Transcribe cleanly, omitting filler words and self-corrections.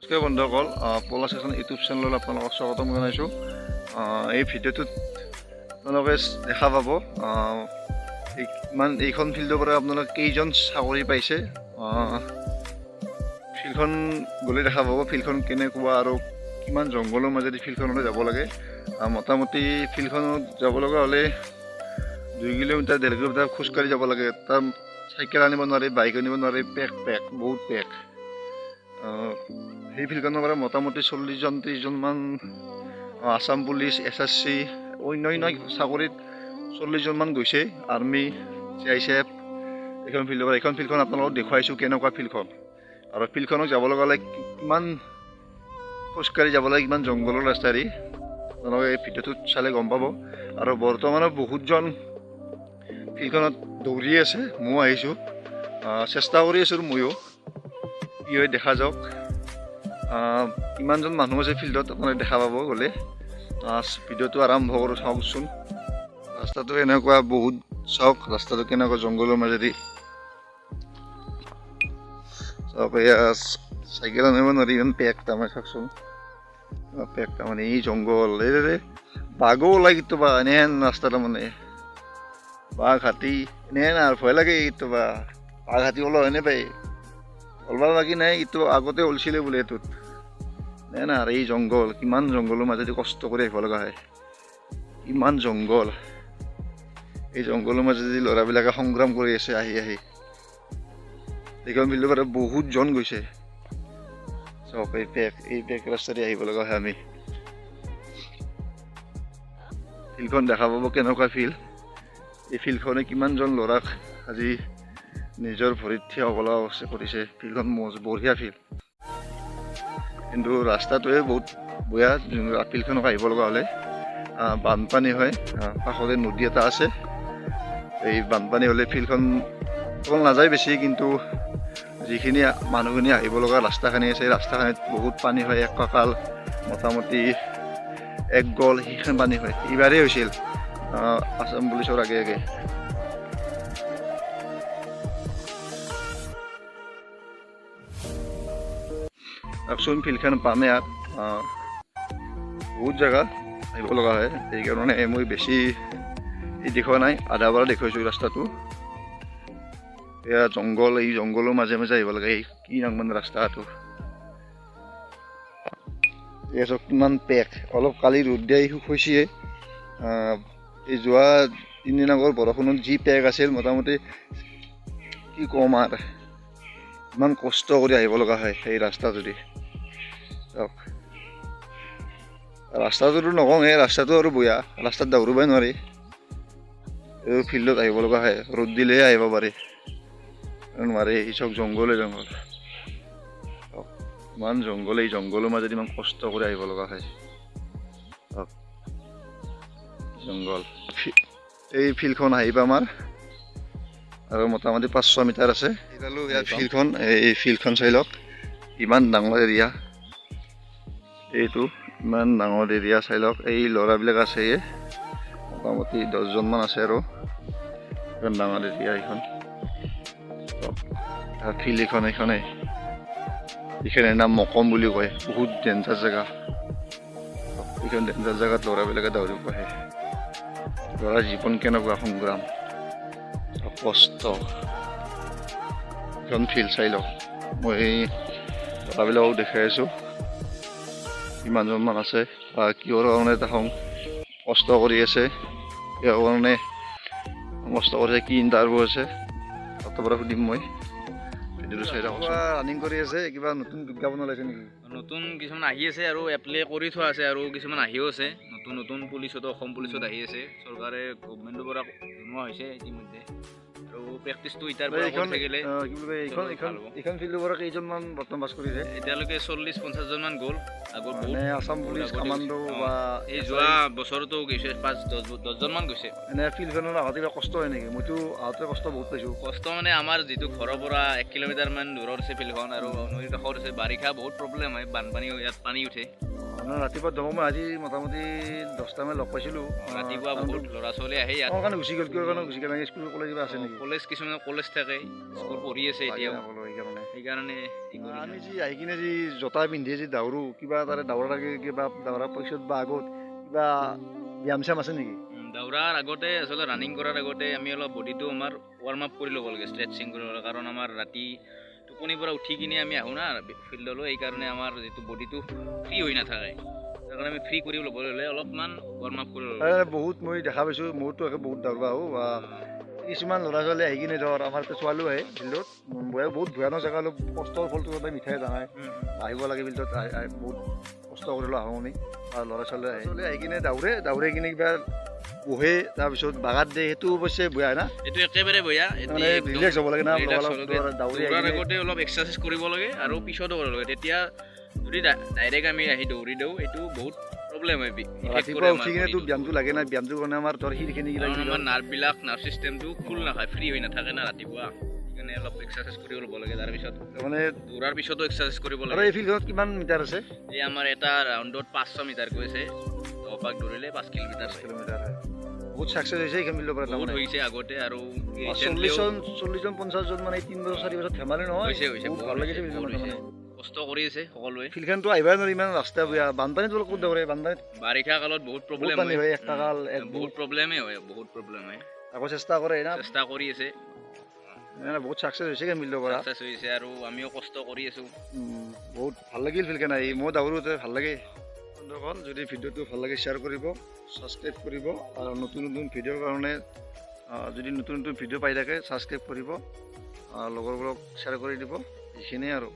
নমস্কাৰ বন্ধুসকল, পলাশ এখন ইউটিউব চেনেলত আপোনালোকক স্বাগতম জনাইছোঁ। এই ভিডিঅ'টোত আপোনালোকে দেখা পাব এইখন ফিল্ডৰ পৰা আপোনালোকে কেইজন চাকৰি পাইছে। ফিল্ডখন গ'লে দেখা পাব ফিল্ডখন কেনেকুৱা আৰু কিমান জংঘলৰ মাজেদি ফিল্ডখনলৈ যাব লাগে। মোটামুটি ফিল্ডখনত যাব লগা হ'লে 2 কিলোমিটাৰ 1.5 কিলোমিটাৰ খোজকাঢ়ি যাব লাগে। তাত চাইকেল আনিব নোৱাৰি, বাইক আনিব নোৱাৰি, বহুত পেক। সেই ফিল্ডখনৰ পৰা মোটামুটি 40-30জনমান আছাম পুলিচ, SSC, অন্যান্য চাকৰিত 40জনমান গৈছে। আৰ্মি, CICF এইখন ফিল্ডৰ পৰা। এইখন ফিল্ডখন আপোনালোকক দেখুৱাইছোঁ কেনেকুৱা ফিল্ডখন, আৰু ফিল্ডখনক যাব লগা হ'লে কিমান খোজকাঢ়ি যাব লাগে, কিমান জংঘলৰ ৰাস্তাৰে আপোনালোকে এই ভিডিঅ'টোত চালে গম পাব। আৰু বৰ্তমানে বহুতজন ফিল্ডখনত দৌৰি আছে, ময়ো আহিছোঁ, চেষ্টা কৰি আছোঁ ময়ো, কি হয় দেখা যাওক। কিমানজন মানুহ আছে ফিল্ডত আপোনালোকে দেখা পাব গ'লে। ভিডিঅ'টো আৰম্ভ কৰোঁ, চাওকচোন। ৰাস্তাটো এনেকুৱা, বহুত চাওক ৰাস্তাটো কেনেকুৱা জংঘলৰ মাজেদি। চাওক এয়া চাইকেল আনিব নোৱাৰি, ইমান পেক তাৰমানে। চাওকচোন পেক তাৰমানে, এই জংঘল। এই বাঘো ওলাই কেতিয়াবা এনেহেন ৰাস্তা তাৰমানে, বাঘ হাতী এনেহেন, আৰু ভয় লাগে কেতিয়াবা। বাঘ হাতী ওলোৱা হয়নে পাই, ওলবা লাগি নাই, কিন্তু আগতে ওলছিলে বোলে এইটোত। নাই আৰু এই জংঘল, কিমান জংঘলৰ মাজেদি কষ্ট কৰি আহিব লগা হয়, ইমান জংঘল। এই জংঘলৰ মাজেদি ল'ৰাবিলাকে সংগ্ৰাম কৰি আছে আহি আহি। এইখন ফিল্ডৰ পৰা বহুতজন গৈছে। চাওক এই পেক ৰাস্তাৰে আহিব লগা হয় আমি। ফিল্ডখন দেখা পাব কেনেকুৱা ফিল্ড। এই ফিল্ডখনে কিমানজন ল'ৰাক আজি নিজৰ ভৰিত থিয় হ'বলৈ কৰিছে। ফিল্ডখন বঢ়িয়া ফিল্ড, কিন্তু ৰাস্তাটোৱে বহুত বেয়া। ফিল্ডখনক আহিব লগা হ'লে বানপানী হয়, কাষতে নদী এটা আছে। এই বানপানী হ'লে ফিল্ডখন তল নাযায় বেছি, কিন্তু যিখিনি মানুহখিনি আহিব লগা ৰাস্তাখিনি আছে, ৰাস্তাখিনিত বহুত পানী হয়। এক কঁকাল, মোটামুটি 1 গল সেইখন পানী হয়। এইবাৰেই হৈছিল আছাম পুলিচৰ আগে আগে। চাওকচোন ফিল্ডখন পামে ইয়াত বহুত জেগা আহিব লগা হয়। সেইকাৰণে মই বেছি দেখুওৱা নাই, আধা বাৰ দেখুৱাইছোঁ ৰাস্তাটো। এয়া জংঘল, এই জংঘলৰ মাজে মাজে আহিব লাগে। এই কি মানে ৰাস্তাটো, এয়া চব কিমান পেক। অলপ কালি ৰ'দ দিয়াই হৈছে। এই যোৱা 3 দিন আগৰ বৰষুণত যি পেক আছিল, মোটামুটি কি ক'ম আৰু, ইমান কষ্ট কৰি আহিব লগা হয় সেই ৰাস্তাটোদি। চাওক ৰাস্তাটোতো নকওঁ, এই ৰাস্তাটো আৰু বেয়া, ৰাস্তাত দৌৰিবই নোৱাৰি। এই ফিল্ডত আহিব লগা হয়, ৰ'দ দিলেহে আহিব পাৰি, নোৱাৰি। এই চব জংঘলে জংঘল, ইমান জংঘল। এই জংঘলৰ মাজেদি ইমান কষ্ট কৰি আহিব লগা হয়। জংঘল। এই ফিল্ডখন আহিব আমাৰ, আৰু মোটামুটি 500 মিটাৰ আছে। ফিল্ডখন, এই ফিল্ডখন চাই লওক, ইমান ডাঙৰ এৰিয়া। এইটো ইমান ডাঙৰ এৰিয়া চাই লওক। এই ল'ৰাবিলাক আছে, মোটামুটি 10জনমান আছে, আৰু ইমান ডাঙৰ এৰিয়া এইখন। ফিল্ড এইখনে নাম মকম বুলি কয়। বহুত ডেঞ্জাৰ জেগা। এইখন ডেঞ্জাৰ জেগাত ল'ৰাবিলাকে দৌৰিব আহে। ল'ৰাৰ জীৱন কেনেকুৱা সংগ্ৰাম, কষ্ট। এইখন ফিল্ড চাই লওক। মই ল'ৰাবিলাকক দেখাই আছোঁ কিমানজনমান আছে, বা কিহৰ কাৰণে তাহোঁ কষ্ট কৰি আছে, কিহৰ কাৰণে কষ্ট কৰিছে, কি ইণ্টাৰভিউ আছে, তাৰ পৰা সুধিম মই। ভিডিঅ'টো চাই থাকক। ৰানিং কৰি আছে, কিবা নতুন বিজ্ঞাপন ওলাইছে নেকি? নতুন কিছুমান আহি আছে, আৰু এপ্লাই কৰি থোৱা আছে, আৰু কিছুমান আহিও আছে। নতুন পুলিচত, অসম পুলিচত আহি আছে। চৰকাৰে গভৰ্ণমেণ্টৰ পৰা জনোৱা হৈছে ইতিমধ্যে, আৰু প্ৰেক্টিচটো এতিয়াৰ পৰা কৰি থাকিলে। এইখন ফিল্ডৰ পৰা কেইজনমান বৰ্তমান পাছ কৰিছে? এতিয়ালৈকে 40-50জনমান গ'ল। আগত আছাম পুলিচ কামাণ্ডো বা এই যোৱা বছৰতো গৈছে 5-10জনমান গৈছে। এনে ফিল্ডখনৰ আহোঁতে কিবা কষ্ট হয় নেকি? মইতো আহোঁতে কষ্ট বহুত পাইছোঁ। কষ্ট মানে আমাৰ যিটো ঘৰৰ পৰা 1 কিলোমিটাৰমান দূৰত আছে ফিল্ডখন, আৰু নদীৰ কাষত আছে। বাৰিষা বহুত প্ৰব্লেম হয়, বানপানী, ইয়াত পানী উঠে। ৰাতিপুৱা যাব, মই আজি মোটামুটি 10টামান লগ পাইছিলোঁ। ৰাতিপুৱা বহুত ল'ৰা ছোৱালী আহে ইয়াত। কাৰণে গুচি গ'ল, কিয় কাৰণে গুচি গ'ল? স্কুল কলেজ কিবা আছে নেকি? কলেজ, কিছুমান কলেজ থাকে, স্কুল পঢ়ি আছে এতিয়াও। সেইকাৰণে আমি যি আহি কিনে যি জোতা পিন্ধি যি দৌৰো কিবা তাৰে দৌৰাৰ আগে কিবা দৌৰাৰ পিছত বা আগত কিবা ব্যায়াম চ্যায়াম আছে নেকি? দৌৰাৰ আগতে আচলতে ৰানিং কৰাৰ আগতে আমি অলপ বডিটো আমাৰ ৱাৰ্ম আপ কৰি ল'ব লাগে, ষ্ট্ৰেচিং কৰিব লাগে, কাৰণ আমাৰ ৰাতি টোপনিৰ পৰা উঠি কিনে আমি আহোঁ না ফিল্ডলৈ, সেইকাৰণে আমাৰ যিটো বডিটো ফ্ৰী হৈ নাথাকে, তাৰ কাৰণে আমি ফ্ৰী কৰি ল'বলৈ হ'লে অলপমান ৱাৰ্ম আপ কৰি ল'ব লাগে। বহুত মই দেখা পাইছোঁ, মোৰতো একে বহুত দৌৰবা আহোঁ বা কিছুমান ল'ৰা ছোৱালী আহি কিনে ধৰ আমাৰ ছোৱালীও আহে ফিল্ডত, বহুত ভয়ানক জেগা অলপ কষ্টৰ ফলটো তাতে মিঠাই জানাই আহিব লাগে ফিল্ডত, বহুত কষ্ট কৰিলোঁ আহোঁ আমি আৰু ল'ৰা ছোৱালী আহি কিনে দৌৰে কিনে কিবা বহে, তাৰপিছত বাগাত দিয়ে, সেইটো অৱশ্যে বেয়া না, এইটো একেবাৰে বেয়া। ৰিলেক্স হ'ব লাগে না, দৌৰাৰ আগতে অলপ এক্সাৰচাইজ কৰিব লাগে আৰু পিছতো কৰিব লাগে, তেতিয়া যদি ডাইৰেক্ট আমি আহি দৌৰি দিওঁ এইটো বহুত প্ৰব্লেম হয়। ৰাতিপুৱা উঠি কিনে তোৰ ব্যায়ামটো লাগে না, ব্যায়ামটোৰ কাৰণে আমাৰ ধৰ সেইখিনি আমাৰ নাৰ্ভ চিষ্টেমটো ফুল নাখায়, ফ্ৰী হৈ নাথাকে না ৰাতিপুৱা, সেইকাৰণে অলপ এক্সাৰচাইজ কৰিব ল'ব লাগে। তাৰপিছত মানে দৌৰাৰ পিছতো এক্সাৰচাইজ কৰিব লাগে। এই ফিল্ডখনত কিমান মিটাৰ আছে? এই আমাৰ এটা ৰাউণ্ডত 500 মিটাৰ গৈছে, 10 পাক দৌৰিলে 5 কিলোমিটাৰ হয়। বহুত চাকচেছ হৈছে এইখন ফিল্ডৰ পৰা, বহুত হৈছে আগতে আৰু 40জন 50জন মানে 3 বছৰ 4 বছৰ ধেমালি নহয়, হৈছে ভাল লাগিছে কষ্ট কৰি আছে সকলোৱে। ফিল্ডখনতো আহিবই নোৱাৰি, ইমান ৰাস্তা বেয়া, বানপানীত ক'ত দৌৰে, বানপানীত বাৰিষা কালত বহুত প্ৰব্লেম হয়, একটা কাল বহুত প্ৰব্লেমেই হয়, বহুত প্ৰব্লেম হয়। আকৌ চেষ্টা কৰে না, চেষ্টা কৰি আছে, বহুত চাকচেছ হৈছে ফিল্ডৰ পৰা, চাকচেছ হৈছে আৰু আমিও কষ্ট কৰি আছোঁ। বহুত ভাল লাগিল ফিল্ডখন আহি, মই দৌৰোতে ভাল লাগে। বন্ধুসকল, যদি ভিডিঅ'টো ভাল লাগে শ্বেয়াৰ কৰিব, ছাবস্ক্ৰাইব কৰিব আৰু নতুন ভিডিঅ'ৰ কাৰণে যদি নতুন ভিডিঅ' পাই থাকে ছাবস্ক্ৰাইব কৰিব, লগৰবোৰক শ্বেয়াৰ কৰি দিব, এইখিনিয়ে আৰু।